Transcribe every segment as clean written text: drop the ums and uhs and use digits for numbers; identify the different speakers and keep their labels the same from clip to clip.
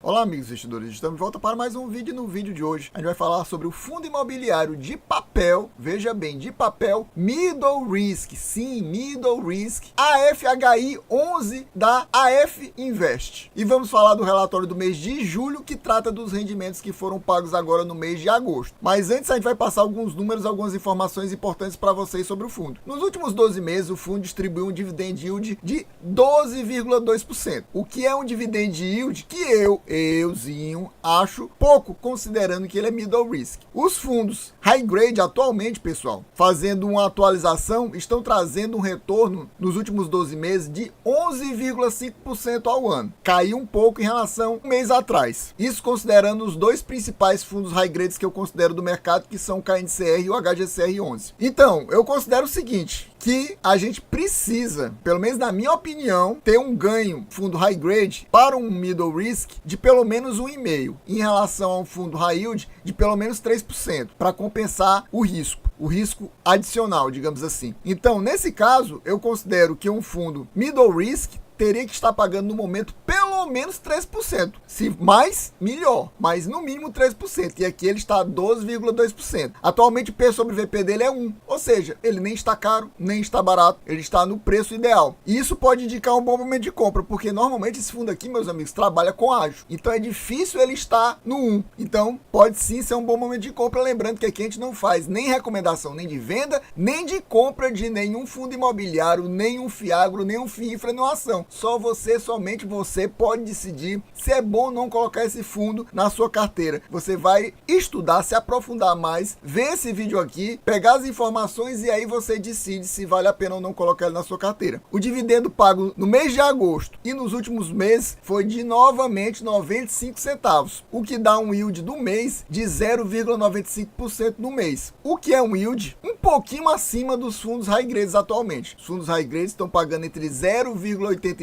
Speaker 1: Olá amigos investidores, estamos de volta para mais um vídeo. No vídeo de hoje a gente vai falar sobre o fundo imobiliário de papel, veja bem, de papel Middle Risk, sim, Middle Risk, AFHI 11 da AF Invest. E vamos falar do relatório do mês de julho, que trata dos rendimentos que foram pagos agora no mês de agosto. Mas antes a gente vai passar alguns números, algumas informações importantes para vocês sobre o fundo. Nos últimos 12 meses o fundo distribuiu um dividend yield de 12,2%, o que é um dividend yield que euzinho, acho pouco, considerando que ele é middle risk. Os fundos high grade atualmente, pessoal, fazendo uma atualização, estão trazendo um retorno nos últimos 12 meses de 11,5% ao ano. Caiu um pouco em relação a um mês atrás. Isso considerando os dois principais fundos high grades que eu considero do mercado, que são o KNCR e o HGCR 11. Então, eu considero o seguinte, que a gente precisa, pelo menos na minha opinião, ter um ganho fundo high grade para um middle risk de pelo menos 1,5% em relação ao fundo high yield de pelo menos 3% para compensar o risco adicional, digamos assim. Então, nesse caso, eu considero que um fundo middle risk teria que estar pagando no momento pelo menos 3%. Se mais, melhor, mas no mínimo 3%. E aqui ele está a 12,2%. Atualmente o P sobre VP dele é 1, ou seja, ele nem está caro, nem está barato, ele está no preço ideal. E isso pode indicar um bom momento de compra, porque normalmente esse fundo aqui, meus amigos, trabalha com ágio. Então é difícil ele estar no 1. Então pode sim ser um bom momento de compra, lembrando que aqui a gente não faz nem recomendação nem de venda, nem de compra de nenhum fundo imobiliário, nenhum FIAGRO, nenhum FIINFRA, nenhuma ação. Só você, somente você pode decidir se é bom ou não colocar esse fundo na sua carteira. Você vai estudar, se aprofundar mais, ver esse vídeo aqui, pegar as informações e aí você decide se vale a pena ou não colocar ele na sua carteira. O dividendo pago no mês de agosto e nos últimos meses foi de novamente 95 centavos, o que dá um yield do mês de 0,95% no mês. O que é um yield um pouquinho acima dos fundos high grades atualmente. Os fundos high grades estão pagando entre 0,85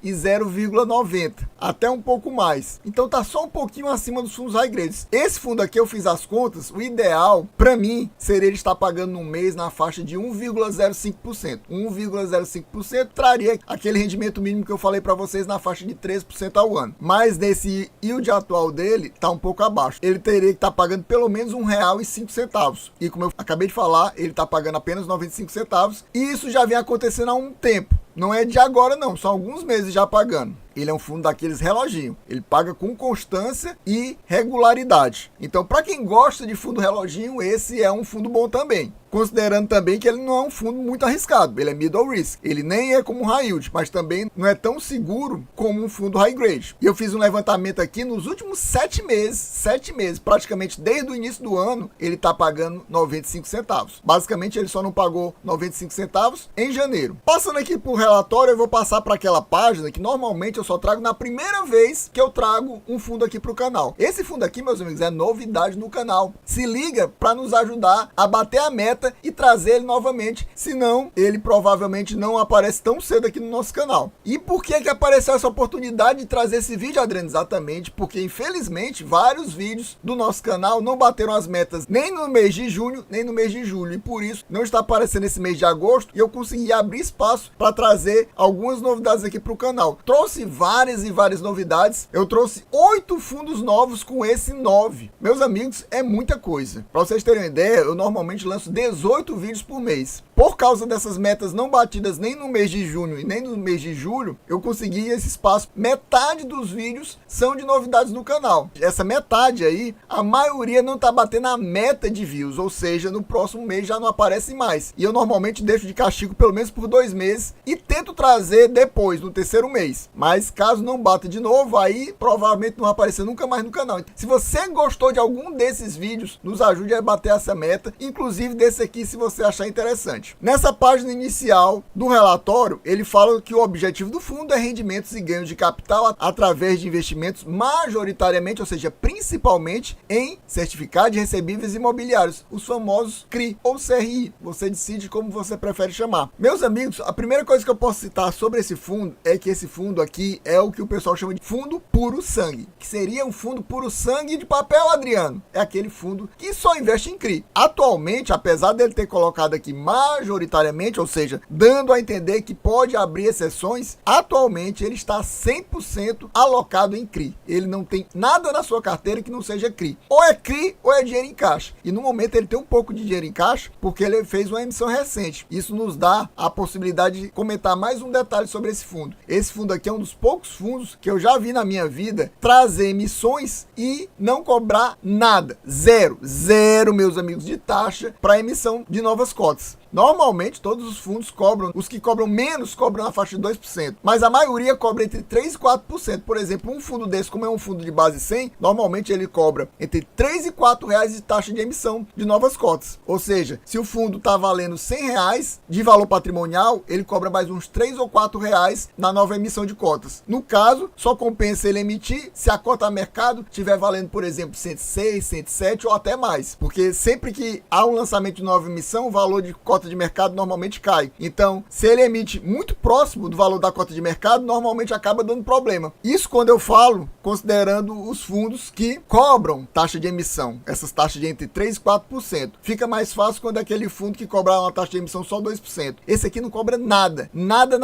Speaker 1: e 0,90, até um pouco mais. Então tá só um pouquinho acima dos fundos high grades. Esse fundo aqui eu fiz as contas, o ideal para mim seria ele estar pagando no mês na faixa de 1,05%. 1,05% traria aquele rendimento mínimo que eu falei para vocês na faixa de 13% ao ano. Mas nesse yield atual dele tá um pouco abaixo. Ele teria que estar pagando pelo menos R$1,05. E como eu acabei de falar, ele tá pagando apenas 95 centavos. E isso já vem acontecendo há um tempo. Não é de agora não, são alguns meses já pagando. Ele é um fundo daqueles reloginho. Ele paga com constância e regularidade. Então, para quem gosta de fundo reloginho, esse é um fundo bom também. Considerando também que ele não é um fundo muito arriscado. Ele é middle risk. Ele nem é como high yield, mas também não é tão seguro como um fundo high grade. E eu fiz um levantamento aqui nos últimos 7 meses, praticamente desde o início do ano, ele está pagando 95 centavos. Basicamente, ele só não pagou 95 centavos em janeiro. Passando aqui para o relatório, eu vou passar para aquela página que normalmente eu só trago na primeira vez que eu trago um fundo aqui para o canal. Esse fundo aqui, meus amigos, é novidade no canal. Se liga para nos ajudar a bater a meta e trazer ele novamente, senão ele provavelmente não aparece tão cedo aqui no nosso canal. E por que apareceu essa oportunidade de trazer esse vídeo, Adriano? Exatamente porque infelizmente vários vídeos do nosso canal não bateram as metas nem no mês de junho, nem no mês de julho, e por isso não está aparecendo esse mês de agosto, e eu consegui abrir espaço para trazer algumas novidades aqui para o canal. Trouxe várias e várias novidades. Eu trouxe 8 fundos novos com esse 9. Meus amigos, é muita coisa. Para vocês terem uma ideia, eu normalmente lanço 18 vídeos por mês. Por causa dessas metas não batidas nem no mês de junho e nem no mês de julho, eu consegui esse espaço. Metade dos vídeos são de novidades no canal. Essa metade aí, a maioria não tá batendo a meta de views, ou seja, no próximo mês já não aparece mais. E eu normalmente deixo de castigo pelo menos por 2 meses e tento trazer depois, no terceiro mês. Mas caso não bata de novo, aí provavelmente não vai aparecer nunca mais no canal. Se você gostou de algum desses vídeos, nos ajude a bater essa meta, inclusive desse aqui, se você achar interessante. Nessa página inicial do relatório, ele fala que o objetivo do fundo é rendimentos e ganhos de capital através de investimentos majoritariamente, ou seja, principalmente em certificados de recebíveis imobiliários, os famosos CRI ou CRI, você decide como você prefere chamar. Meus amigos, a primeira coisa que eu posso citar sobre esse fundo é que esse fundo aqui é o que o pessoal chama de fundo puro sangue, que seria um fundo puro sangue de papel, Adriano. É aquele fundo que só investe em CRI. Atualmente, apesar dele ter colocado aqui majoritariamente, ou seja, dando a entender que pode abrir exceções, atualmente ele está 100% alocado em CRI. Ele não tem nada na sua carteira que não seja CRI. Ou é CRI ou é dinheiro em caixa. E no momento ele tem um pouco de dinheiro em caixa porque ele fez uma emissão recente. Isso nos dá a possibilidade de comentar mais um detalhe sobre esse fundo. Esse fundo aqui é um dos poucos fundos que eu já vi na minha vida trazer emissões e não cobrar nada. Zero, meus amigos, de taxa para emissão de novas cotas. Normalmente, todos os fundos cobram, os que cobram menos cobram na faixa de 2%, mas a maioria cobra entre 3% e 4%. Por exemplo, um fundo desse, como é um fundo de base 100, normalmente ele cobra entre 3 e 4 reais de taxa de emissão de novas cotas. Ou seja, se o fundo está valendo 100 reais de valor patrimonial, ele cobra mais uns 3 ou 4 reais na nova emissão de cotas. No caso, só compensa ele emitir se a cota a mercado estiver valendo, por exemplo, 106, 107 ou até mais. Porque sempre que há um lançamento de nova emissão, o valor de cota de mercado normalmente cai. Então, se ele emite muito próximo do valor da cota de mercado, normalmente acaba dando problema. Isso quando eu falo, considerando os fundos que cobram taxa de emissão, essas taxas de entre 3% e 4%. Fica mais fácil quando é aquele fundo que cobra uma taxa de emissão só 2%. Esse aqui não cobra nada. Nada.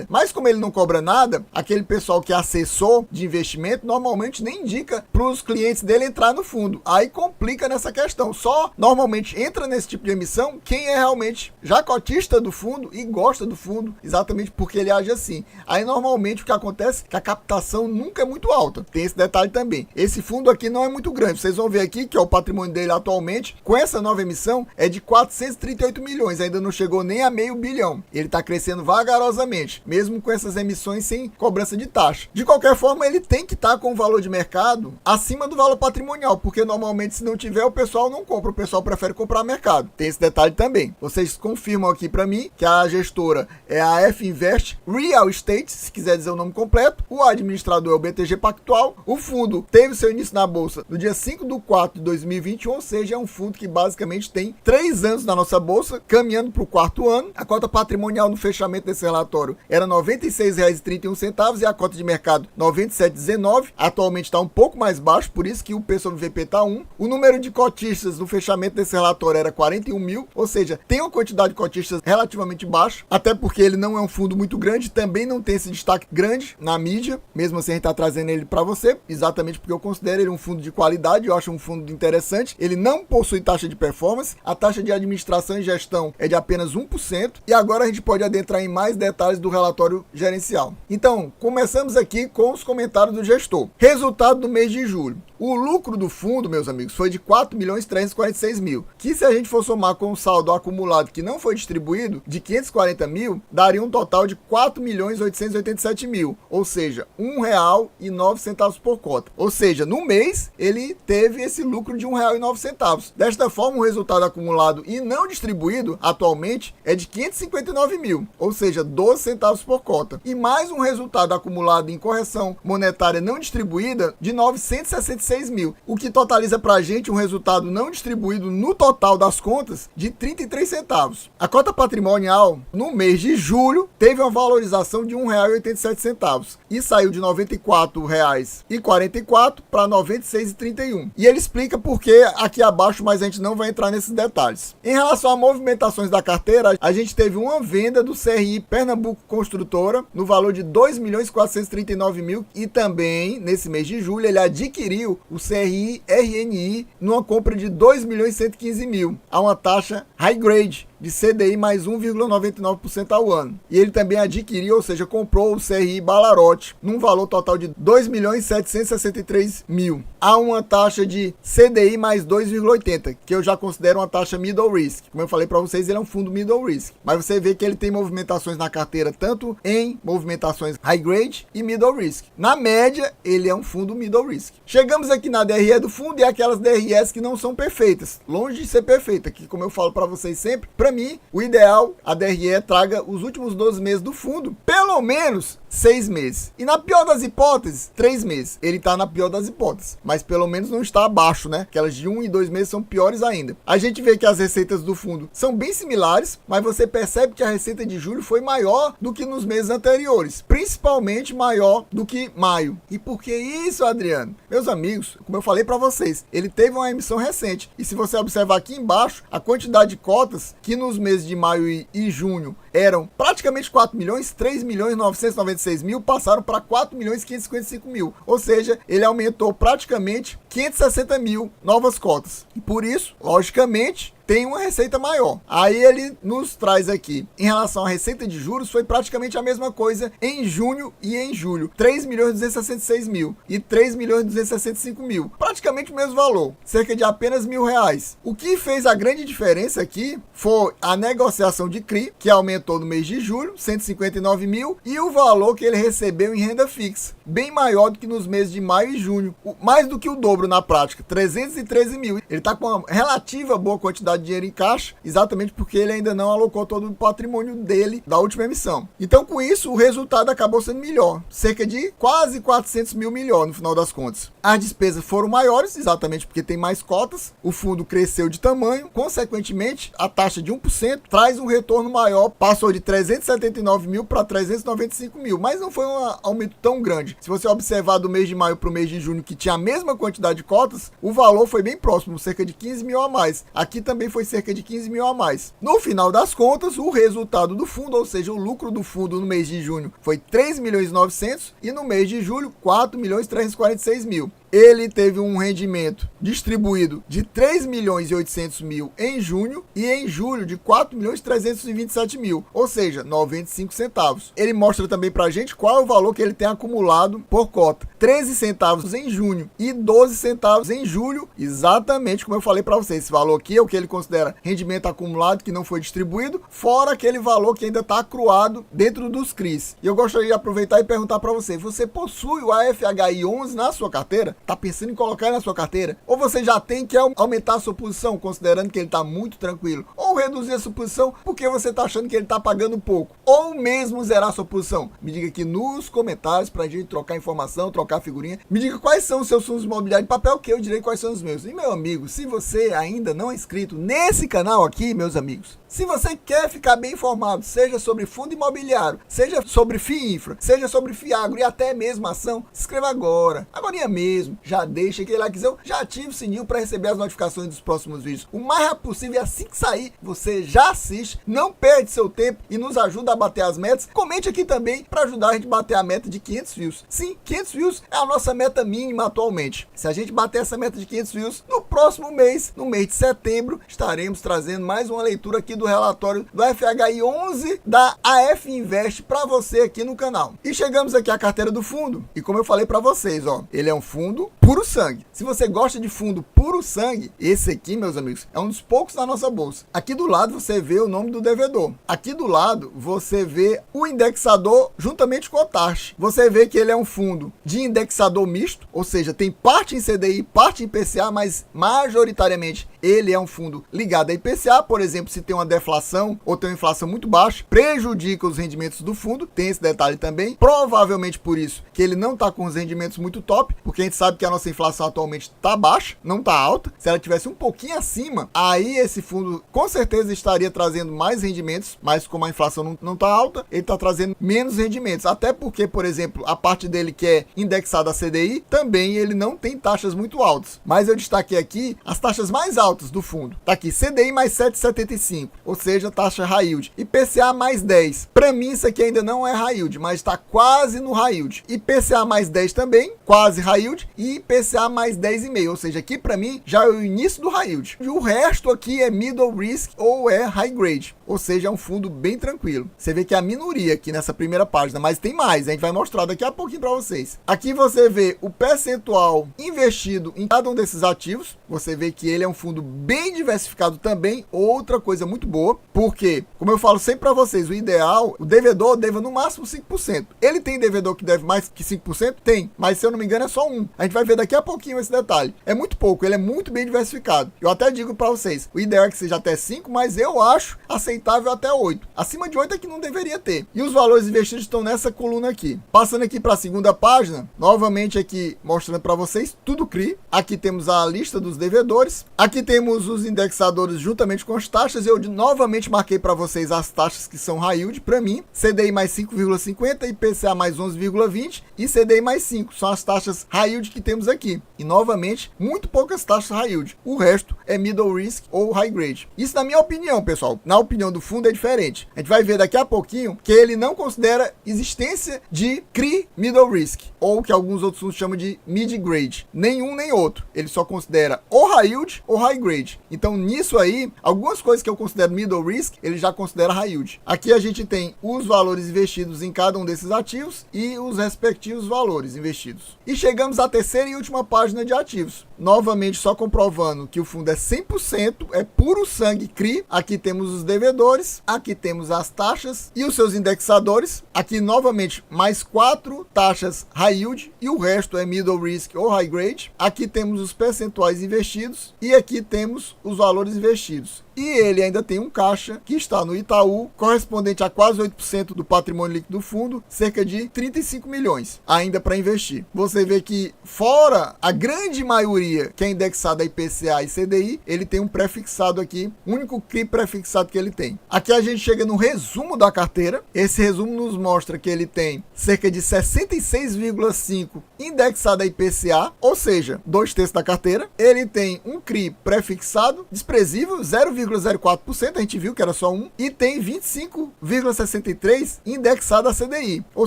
Speaker 1: Mas como ele não cobra nada, aquele pessoal que é assessor de investimento normalmente nem indica para os clientes dele entrar no fundo. Aí complica nessa questão. Só normalmente entra nesse tipo de emissão quem é realmente já cotista do fundo e gosta do fundo, exatamente porque ele age assim. Aí normalmente o que acontece é que a captação nunca é muito alta. Tem esse detalhe também. Esse fundo aqui não é muito grande. Vocês vão ver aqui que o patrimônio dele atualmente, com essa nova emissão, é de 438 milhões. Ainda não chegou nem a meio bilhão. Ele está crescendo vagarosamente, mesmo com essas emissões sem cobrança de taxa. De qualquer forma, ele tem que estar com o valor de mercado acima do valor patrimonial, porque normalmente se não tiver, o pessoal não compra. O pessoal prefere comprar mercado. Tem esse detalhe também. Vocês confirmam aqui para mim que a gestora é a F Invest Real Estate, se quiser dizer o nome completo. O administrador é o BTG Pactual. O fundo teve seu início na bolsa no dia 5/4/2021, ou seja, é um fundo que basicamente tem 3 anos na nossa bolsa, caminhando para o 4º ano. A cota patrimonial no fechamento desse relatório era R$ 96,31 e a cota de mercado R$ 97,19. Atualmente está um pouco mais baixo, por isso que o P sobre VP está 1. O número de cotistas no fechamento desse relatório era 41 mil, ou seja, tem uma quantidade de cotistas relativamente baixa, até porque ele não é um fundo muito grande, também não tem esse destaque grande na mídia, mesmo assim a gente está trazendo ele para você, exatamente porque eu considero ele um fundo de qualidade, eu acho um fundo interessante. Ele não possui taxa de performance, a taxa de administração e gestão é de apenas 1%, e agora a gente pode adentrar em mais detalhes do relatório gerencial. Então, começamos aqui com os comentários do gestor. Resultado do mês de julho. O lucro do fundo, meus amigos, foi de 4.346 mil, que se a gente for somar com o saldo acumulado que não foi distribuído, de 540 mil, daria um total de 4.887 mil, ou seja, R$ 1,09 por cota. Ou seja, no mês, ele teve esse lucro de R$ 1,09. Desta forma, o resultado acumulado e não distribuído, atualmente, é de 559 mil, ou seja, 12 centavos por cota. E mais um resultado acumulado em correção monetária não distribuída de 966 mil, o que totaliza para a gente um resultado não distribuído no total das contas de 33 centavos. A cota patrimonial no mês de julho teve uma valorização de R$ 1,87 e saiu de R$ 94,44 para R$ 96,31. E ele explica por que aqui abaixo, mas a gente não vai entrar nesses detalhes. Em relação a movimentações da carteira, a gente teve uma venda do CRI Pernambuco Construtora no valor de R$ 2.439.000 e também nesse mês de julho ele adquiriu o CRI RNI numa compra de R$ 2.115.000 a uma taxa high grade de CDI mais 1,99% ao ano. E ele também adquiriu, ou seja, comprou o CRI Balarote num valor total de R$ 2.763.000 a uma taxa de CDI mais 2,80%, que eu já considero uma taxa middle risk. Como eu falei para vocês, ele é um fundo middle risk. Mas você vê que ele tem movimentações na carteira tanto em movimentações high grade e middle risk. Na média, ele é um fundo middle risk. Chegamos aqui na DRE do fundo e aquelas DREs que não são perfeitas, longe de ser perfeita, que como eu falo para vocês sempre, para mim, o ideal, a DRE traga os últimos 12 meses do fundo, pelo menos 6 meses. E na pior das hipóteses, 3 meses. Ele está na pior das hipóteses, mas pelo menos não está abaixo, né? Aquelas de 1 e 2 meses são piores ainda. A gente vê que as receitas do fundo são bem similares, mas você percebe que a receita de julho foi maior do que nos meses anteriores, principalmente maior do que maio. E por que isso, Adriano? Meus amigos, como eu falei para vocês, ele teve uma emissão recente. E se você observar aqui embaixo, a quantidade de cotas que nos meses de maio e junho eram praticamente 4 milhões, 3 milhões 996 mil passaram para 4 milhões 555 mil. Ou seja, ele aumentou praticamente 560 mil novas cotas. E por isso, logicamente, tem uma receita maior. Aí ele nos traz aqui, em relação à receita de juros, foi praticamente a mesma coisa em junho e em julho. 3 milhões 266 mil e 3 milhões 265 mil. Praticamente o mesmo valor, cerca de apenas R$1.000. O que fez a grande diferença aqui foi a negociação de CRI, que aumentou no mês de julho, 159 mil, e o valor que ele recebeu em renda fixa, bem maior do que nos meses de maio e junho. Mais do que o dobro na prática, 313 mil. Ele está com uma relativa boa quantidade de dinheiro em caixa, exatamente porque ele ainda não alocou todo o patrimônio dele da última emissão. Então, com isso, o resultado acabou sendo melhor, cerca de quase 400 mil melhor no final das contas. As despesas foram maiores, exatamente porque tem mais cotas, o fundo cresceu de tamanho, consequentemente, a taxa de 1% traz um retorno maior, passou de 379 mil para 395 mil, mas não foi um aumento tão grande. Se você observar do mês de maio para o mês de junho, que tinha a mesma quantidade de cotas, o valor foi bem próximo, cerca de 15 mil a mais. Aqui também foi cerca de 15 mil a mais. No final das contas, o resultado do fundo, ou seja, o lucro do fundo no mês de junho foi 3 milhões e 900 e no mês de julho 4 milhões e 346 mil. Ele teve um rendimento distribuído de 3 milhões e 800 mil em junho e em julho de 4 milhões e 327 mil, ou seja, 95 centavos. Ele mostra também pra gente qual é o valor que ele tem acumulado por cota. 13 centavos em junho e 12 centavos em julho, exatamente como eu falei para vocês. Esse valor aqui é o que ele considera rendimento acumulado que não foi distribuído, fora aquele valor que ainda está acruado dentro dos CRIs. E eu gostaria de aproveitar e perguntar para você, você possui o AFHI 11 na sua carteira? Tá pensando em colocar na sua carteira? Ou você já tem que aumentar a sua posição, considerando que ele está muito tranquilo? Ou reduzir a sua posição porque você está achando que ele está pagando pouco? Ou mesmo zerar a sua posição? Me diga aqui nos comentários para a gente trocar informação, trocar figurinha. Me diga quais são os seus fundos imobiliários de papel, que eu direi quais são os meus. E meu amigo, se você ainda não é inscrito nesse canal aqui, meus amigos, se você quer ficar bem informado, seja sobre fundo imobiliário, seja sobre FII Infra, seja sobre Fiagro e até mesmo ação, se inscreva agora, agorinha mesmo, já deixa aquele likezão, já ativa o sininho para receber as notificações dos próximos vídeos. O mais rápido possível, e assim que sair, você já assiste, não perde seu tempo e nos ajuda a bater as metas. Comente aqui também para ajudar a gente a bater a meta de 500 views. Sim, 500 views é a nossa meta mínima atualmente. Se a gente bater essa meta de 500 views, no próximo mês, no mês de setembro, estaremos trazendo mais uma leitura aqui do relatório do FHI 11 da AF Invest para você aqui no canal. E chegamos aqui à carteira do fundo. E como eu falei para vocês, ó, ele é um fundo puro sangue. Se você gosta de fundo puro sangue, esse aqui, meus amigos, é um dos poucos na nossa bolsa. Aqui do lado você vê o nome do devedor. Aqui do lado você vê o indexador juntamente com o TARCH. Você vê que ele é um fundo de indexador misto, ou seja, tem parte em CDI, parte em IPCA, mas majoritariamente ele é um fundo ligado a IPCA. Por exemplo, se tem uma deflação ou tem uma inflação muito baixa, prejudica os rendimentos do fundo, tem esse detalhe também. Provavelmente por isso que ele não está com os rendimentos muito top, porque a gente sabe que a nossa inflação atualmente está baixa, não está alta. Se ela tivesse um pouquinho acima, aí esse fundo com certeza estaria trazendo mais rendimentos, mas como a inflação não está alta, ele está trazendo menos rendimentos. Até porque, por exemplo, a parte dele que é indexada a CDI, também ele não tem taxas muito altas. Mas eu destaquei aqui as taxas mais altas do fundo. Tá aqui, CDI mais 7,75, ou seja, taxa high yield. IPCA mais 10. Para mim isso aqui ainda não é high yield, mas está quase no high yield. IPCA mais 10 também, quase high yield, e IPCA mais 10,5, ou seja, aqui para mim já é o início do high yield. E o resto aqui é middle risk ou é high grade, ou seja, é um fundo bem tranquilo. Você vê que é a minoria aqui nessa primeira página, mas tem mais, a gente vai mostrar daqui a pouquinho para vocês. Aqui você vê o percentual investido em cada um desses ativos. Você vê que ele é um fundo bem diversificado também, outra coisa muito boa, porque, como eu falo sempre para vocês, o ideal, o devedor deva no máximo 5%. Ele tem devedor que deve mais que 5%? Tem, mas se eu não me engano é só um. A gente vai ver daqui a pouquinho esse detalhe. É muito pouco, ele é muito bem diversificado. Eu até digo para vocês, o ideal é que seja até 5, mas eu acho aceitável até 8. Acima de 8 é que não deveria ter. E os valores investidos estão nessa coluna aqui. Passando aqui para a segunda página, novamente aqui mostrando para vocês tudo CRI. Aqui temos a lista dos devedores. Aqui temos os indexadores juntamente com as taxas. Eu novamente marquei para vocês as taxas que são high yield para mim. CDI mais 5,50, IPCA mais 11,20 e CDI mais 5. São as taxas high yield que temos aqui. E novamente, muito poucas taxas high yield. O resto é middle risk ou high grade. Isso na minha opinião, pessoal. Na opinião do fundo é diferente. A gente vai ver daqui a pouquinho que ele não considera existência de CRI middle risk, ou que alguns outros fundos chamam de mid grade. Nenhum nem outro. Ele só considera ou high yield ou high grade. Então nisso aí, algumas coisas que eu considero middle risk, ele já considera high yield. Aqui a gente tem os valores investidos em cada um desses ativos e os respectivos valores investidos. E chegamos à terceira e última página de ativos. Novamente só comprovando que o fundo é 100%, é puro sangue CRI. Aqui temos os devedores, aqui temos as taxas e os seus indexadores. Aqui novamente mais 4 taxas high yield e o resto é middle risk ou high grade. Aqui temos os percentuais investidos e aqui temos os valores investidos. E ele ainda tem um caixa que está no Itaú, correspondente a quase 8% do patrimônio líquido do fundo, cerca de 35 milhões ainda para investir. Você vê que fora a grande maioria que é indexada a IPCA e CDI, ele tem um prefixado aqui, o único CRI prefixado que ele tem. Aqui a gente chega no resumo da carteira. Esse resumo nos mostra que ele tem cerca de 66,5 indexado a IPCA, ou seja, 2/3 da carteira. Ele tem um CRI prefixado, desprezível, 0,04%, a gente viu que era só um, e tem 25,63 indexado a CDI, ou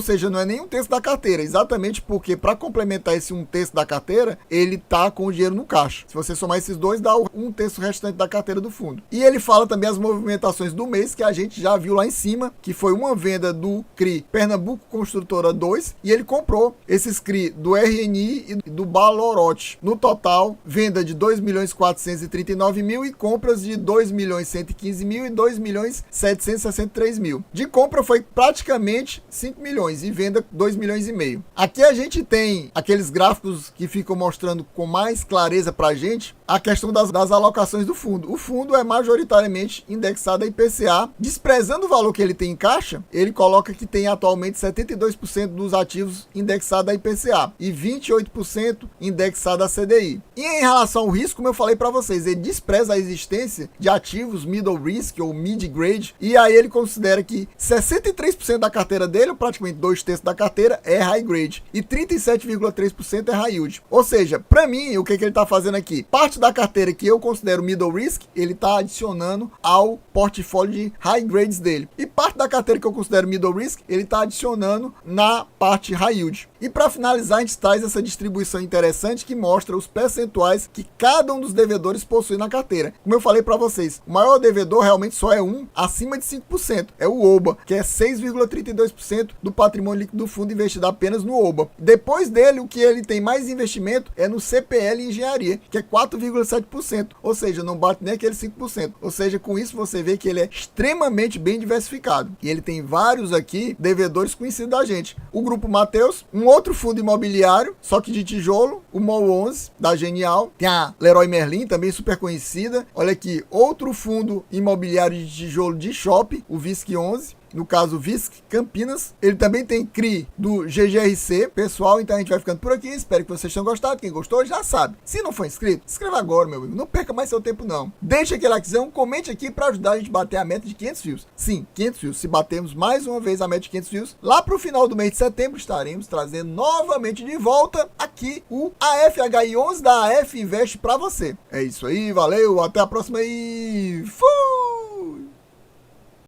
Speaker 1: seja, não é nem 1/3 da carteira, exatamente porque para complementar esse 1/3 da carteira, ele tá com o dinheiro no caixa. Se você somar esses dois, dá o 1/3 restante da carteira do fundo. E ele fala também as movimentações do mês, que a gente já viu lá em cima, que foi uma venda do CRI Pernambuco Construtora 2, e ele comprou esses CRI do RNI e do Balorote. No total, venda de 2.439.000 e compras de 2.115.000 e 2.763.000. De compra foi praticamente 5 milhões e venda 2,5 milhões. Aqui a gente tem aqueles gráficos que ficam mostrando com mais clareza pra gente a questão das alocações do fundo. O fundo é majoritariamente indexado a IPCA. Desprezando o valor que ele tem em caixa, ele coloca que tem atualmente 72% dos ativos indexados a IPCA e 28% indexado a CDI. E em relação ao risco, como eu falei para vocês, ele despreza a existência de ativos middle risk ou mid grade, e aí ele considera que 63% da carteira dele, ou praticamente 2/3 da carteira, é high grade e 37,3% é high yield. Ou seja, para mim, o que ele está fazendo aqui? Parte da carteira que eu considero middle risk, ele está adicionando ao portfólio de high grades dele. E parte da carteira que eu considero middle risk, ele está adicionando na parte high yield. E para finalizar, a gente traz essa distribuição interessante que mostra os percentuais que cada um dos devedores possui na carteira. Como eu falei para vocês, o maior devedor realmente só é um, acima de 5%. É o OBA, que é 6,32% do patrimônio líquido do fundo investido apenas no OBA. Depois dele, o que ele tem mais investimento é no CPL e Engenharia, que é 4,7%. Ou seja, não bate nem aquele 5%. Ou seja, com isso você vê que ele é extremamente bem diversificado. E ele tem vários aqui devedores conhecidos da gente. O Grupo Mateus, um outro fundo imobiliário, só que de tijolo, o MOL11, da Genial. Tem a Leroy Merlin, também super conhecida. Olha aqui, outro fundo imobiliário de tijolo de shopping, o VISC11. No caso, VISC Campinas. Ele também tem CRI do GGRC. Pessoal, então a gente vai ficando por aqui. Espero que vocês tenham gostado. Quem gostou já sabe. Se não for inscrito, se inscreva agora, meu amigo. Não perca mais seu tempo, não. Deixa aquele likezão, comente aqui para ajudar a gente a bater a meta de 500 views. Sim, 500 views. Se batermos mais uma vez a meta de 500 views, lá pro final do mês de setembro estaremos trazendo novamente de volta aqui o AFHI11 da AF Invest para você. É isso aí, valeu, até a próxima e fui!